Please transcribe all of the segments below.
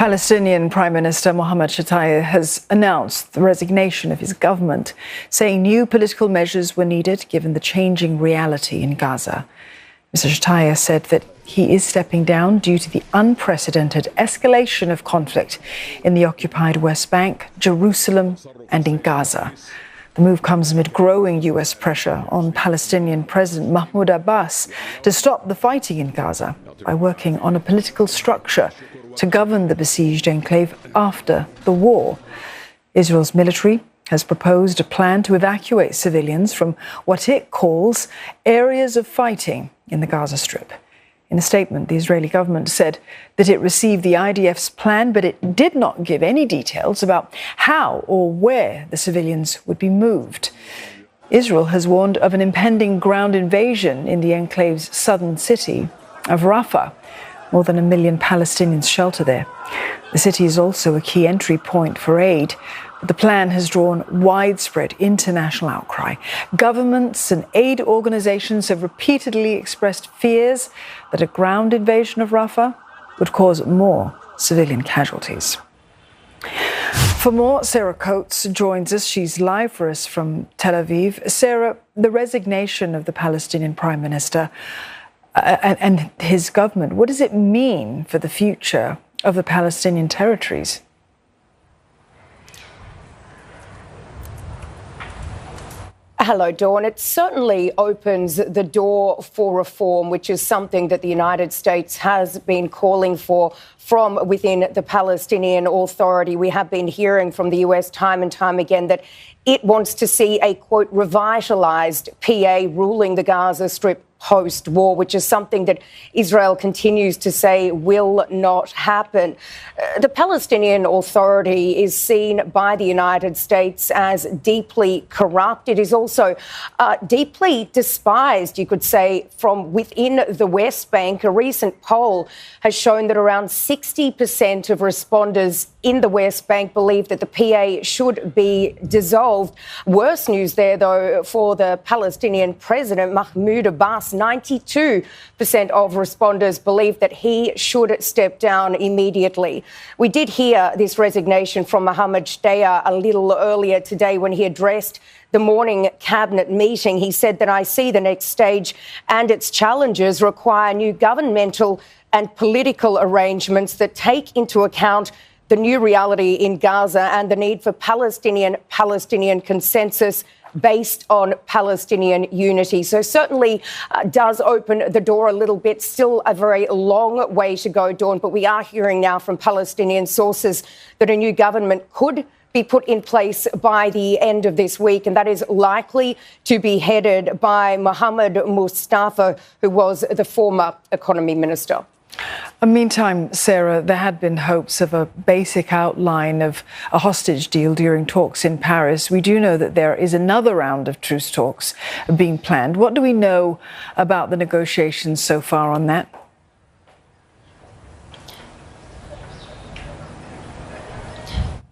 Palestinian Prime Minister Mohammad has announced the resignation of his government, saying new political measures were needed given the changing reality in Gaza. Mr. Shtayyeh said that he is stepping down due to the unprecedented escalation of conflict in the occupied West Bank, Jerusalem and in Gaza. The move comes amid growing US pressure on Palestinian President Mahmoud Abbas to stop the fighting in Gaza by working on a political structure to govern the besieged enclave after the war. Israel's military has proposed a plan to evacuate civilians from what it calls areas of fighting in the Gaza Strip. In a statement, the Israeli government said that it received the IDF's plan, but it did not give any details about how or where the civilians would be moved. Israel has warned of an impending ground invasion in the enclave's southern city of Rafah. More than 1 million Palestinians shelter there. The city is also a key entry point for aid. But the plan has drawn widespread international outcry. Governments and aid organizations have repeatedly expressed fears that a ground invasion of Rafah would cause more civilian casualties. For more, Sarah Coates joins us. She's live for us from Tel Aviv. Sarah, the resignation of the Palestinian Prime Minister and his government, what does it mean for the future of the Palestinian territories? Hello, Dawn. It certainly opens the door for reform, which is something that the United States has been calling for from within the Palestinian Authority. We have been hearing from the US time and time again that it wants to see a, quote, revitalised PA ruling the Gaza Strip post-war, which is something that Israel continues to say will not happen. The Palestinian Authority is seen by the United States as deeply corrupt. It is also deeply despised, you could say, from within the West Bank. A recent poll has shown that around 60% of responders in the West Bank believe that the PA should be dissolved. Worse news there, though, for the Palestinian President Mahmoud Abbas. 92% of responders believe that he should step down immediately. We did hear this resignation from Mohammad Shtayyeh a little earlier today when he addressed the morning cabinet meeting. He said that I see the next stage and its challenges require new governmental and political arrangements that take into account the new reality in Gaza and the need for Palestinian consensus based on Palestinian unity. So certainly does open the door a little bit. Still a very long way to go, Dawn, but we are hearing now from Palestinian sources that a new government could be put in place by the end of this week, and that is likely to be headed by Mohammad Mustafa, who was the former economy minister. Meantime, Sarah, there had been hopes of a basic outline of a hostage deal during talks in Paris. We do know that there is another round of truce talks being planned. What do we know about the negotiations so far on that?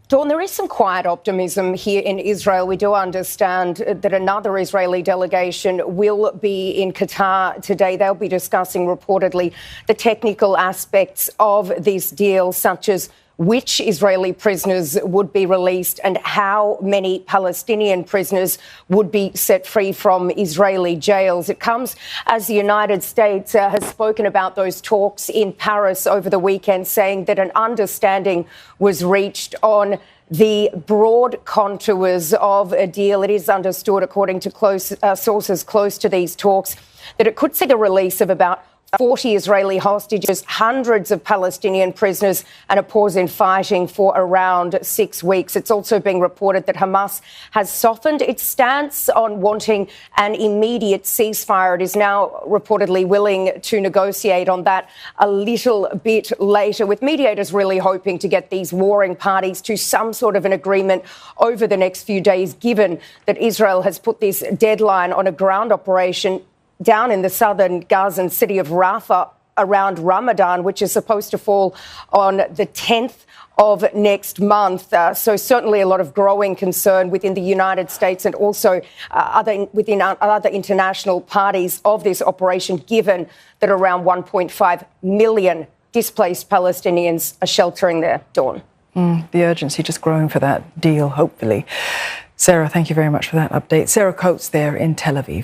Dawn, there is some quiet optimism here in Israel. We do understand that another Israeli delegation will be in Qatar today. They'll be discussing reportedly the technical aspects of this deal, such as which Israeli prisoners would be released and how many Palestinian prisoners would be set free from Israeli jails. It comes as the United States has spoken about those talks in Paris over the weekend, saying that an understanding was reached on the broad contours of a deal. It is understood, according to sources close to these talks, that it could see the release of about 40 Israeli hostages, hundreds of Palestinian prisoners, and a pause in fighting for around 6 weeks. It's also being reported that Hamas has softened its stance on wanting an immediate ceasefire. It is now reportedly willing to negotiate on that a little bit later, with mediators really hoping to get these warring parties to some sort of an agreement over the next few days, given that Israel has put this deadline on a ground operation down in the southern Gazan city of Rafah around Ramadan, which is supposed to fall on the 10th of next month. So certainly a lot of growing concern within the United States and also within other international parties of this operation, given that around 1.5 million displaced Palestinians are sheltering there, Dawn. The urgency just growing for that deal, hopefully. Sarah, thank you very much for that update. Sarah Coates there in Tel Aviv.